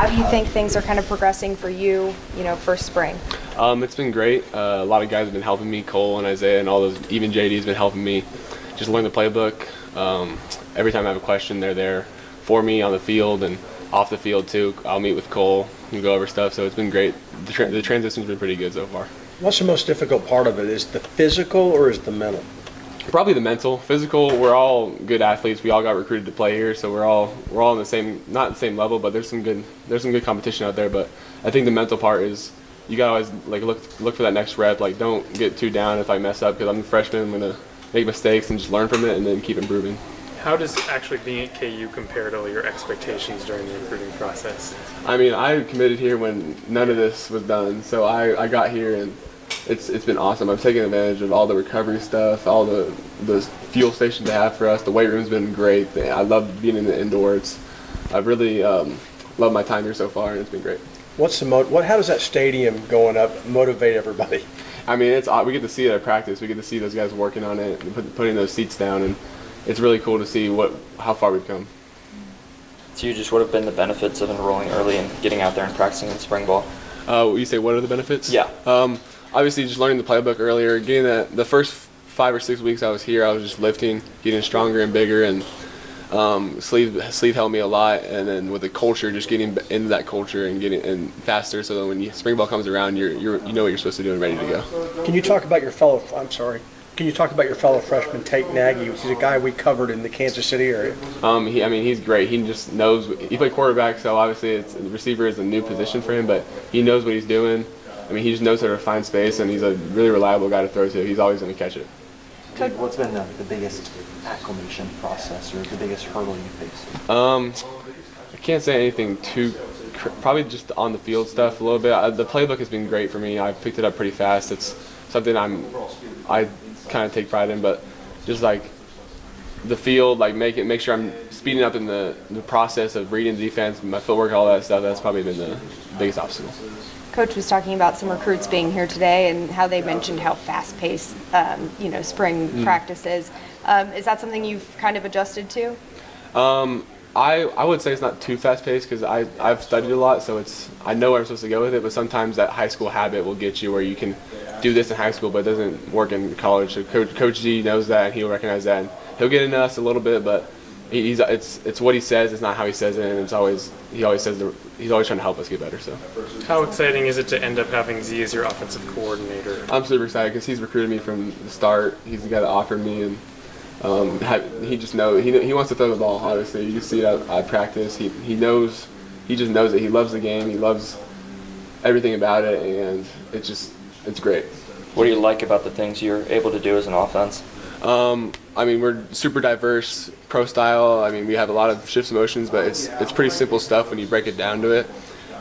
How do you think things are kind of progressing for you, for spring? It's been great. A lot of guys have been helping me, Cole and Isaiah and all those, even JD's been helping me just learn the playbook. Every time I have a question, they're there for me on the field and off the field too. I'll meet with Cole and go over stuff, so it's been great. The transition's been pretty good so far. What's the most difficult part of it? Is the physical or is the mental? Probably the mental. Physical, we're all good athletes. We all got recruited to play here, so we're all on the same, not the same level, but there's some good competition out there. But I think the mental part is you gotta always look for that next rep. Don't get too down if I mess up, because I'm a freshman. I'm gonna make mistakes and just learn from it and then keep improving. How does actually being at KU compare to your expectations during the recruiting process? I mean, I committed here when none of this was done, so I got here and it's been awesome. I've taken advantage of all the recovery stuff, all the fuel stations they have for us. The weight room's been great. I love being in the indoors. I've really loved my time here so far, and it's been great. How does that stadium going up motivate everybody? I mean, we get to see it at practice. We get to see those guys working on it and putting those seats down, and it's really cool to see how far we've come. To you, just what have been the benefits of enrolling early and getting out there and practicing in spring ball? You say what are the benefits? Yeah. Obviously, just learning the playbook earlier. Getting the first 5 or 6 weeks I was here, I was just lifting, getting stronger and bigger, and sleeve helped me a lot. And then with the culture, just getting into that culture and getting faster, so that when spring ball comes around, you know what you're supposed to do and ready to go. Can you talk about your fellow freshman Tate Nagy? He's a guy we covered in the Kansas City area. He's great. He just knows. He played quarterback, so obviously receiver is a new position for him, but he knows what he's doing. He just knows how to find space, and he's a really reliable guy to throw to. He's always going to catch it. What's been the biggest acclimation process or the biggest hurdle you faced? I can't say anything probably just on the field stuff a little bit. The playbook has been great for me. I've picked it up pretty fast. It's something I kind of take pride in, but just the field, make sure I'm speeding up in the process of reading the defense, my footwork, all that stuff. That's probably been the biggest obstacle. Coach was talking about some recruits being here today and how they mentioned how fast-paced, spring practice is. Is that something you've kind of adjusted to? I would say it's not too fast-paced, because I've studied a lot, so I know where I'm supposed to go with it. But sometimes that high school habit will get you where you can do this in high school, but it doesn't work in college. So Coach G knows that, and he'll recognize that. And he'll get into us a little bit, but it's what he says. It's not how he says it, and he's always trying to help us get better. So, how exciting is it to end up having Z as your offensive coordinator? I'm super excited because he's recruited me from the start. He's the guy that offered me, and he just knows he wants to throw the ball. Obviously, you can see it at practice. He just knows it. He loves the game. He loves everything about it, and it's great. What do you like about the things you're able to do as an offense? We're super diverse, pro style. We have a lot of shifts and motions, but it's pretty simple stuff when you break it down to it.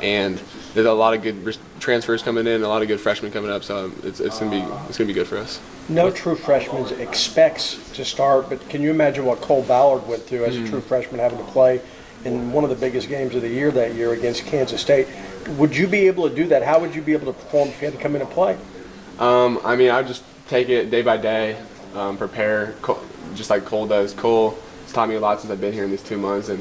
And there's a lot of good transfers coming in, a lot of good freshmen coming up, so it's gonna be good for us. No true freshman expects to start, but can you imagine what Cole Ballard went through as a true freshman, having to play in one of the biggest games of the year that year against Kansas State? Would you be able to do that? How would you be able to perform if you had to come in and play? I just take it day by day, prepare, just like Cole does. Cole has taught me a lot since I've been here in these 2 months, and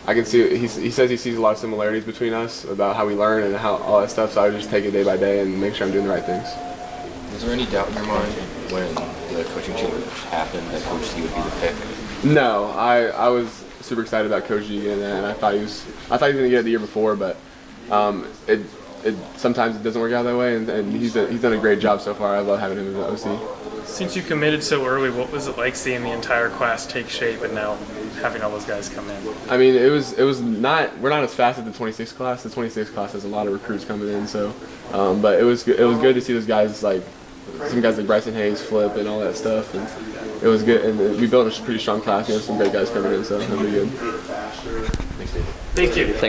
I can see he says he sees a lot of similarities between us about how we learn and how all that stuff. So I just take it day by day and make sure I'm doing the right things. Was there any doubt in your mind when the coaching change happened that Coach C would be the pick? No, I was super excited about Coach G getting that, and I thought he was going to get it the year before, but sometimes it doesn't work out that way, and he's done a great job so far. I love having him as the OC. Since you committed so early, what was it like seeing the entire class take shape and now having all those guys come in? It was not. We're not as fast as the 26 class. The 26 class has a lot of recruits coming in, so but it was good to see those guys, like some guys like Bryson Hayes, Flip, and all that stuff, and it was good. And we built a pretty strong class. Some great guys coming in, so it'll be good. Thank you.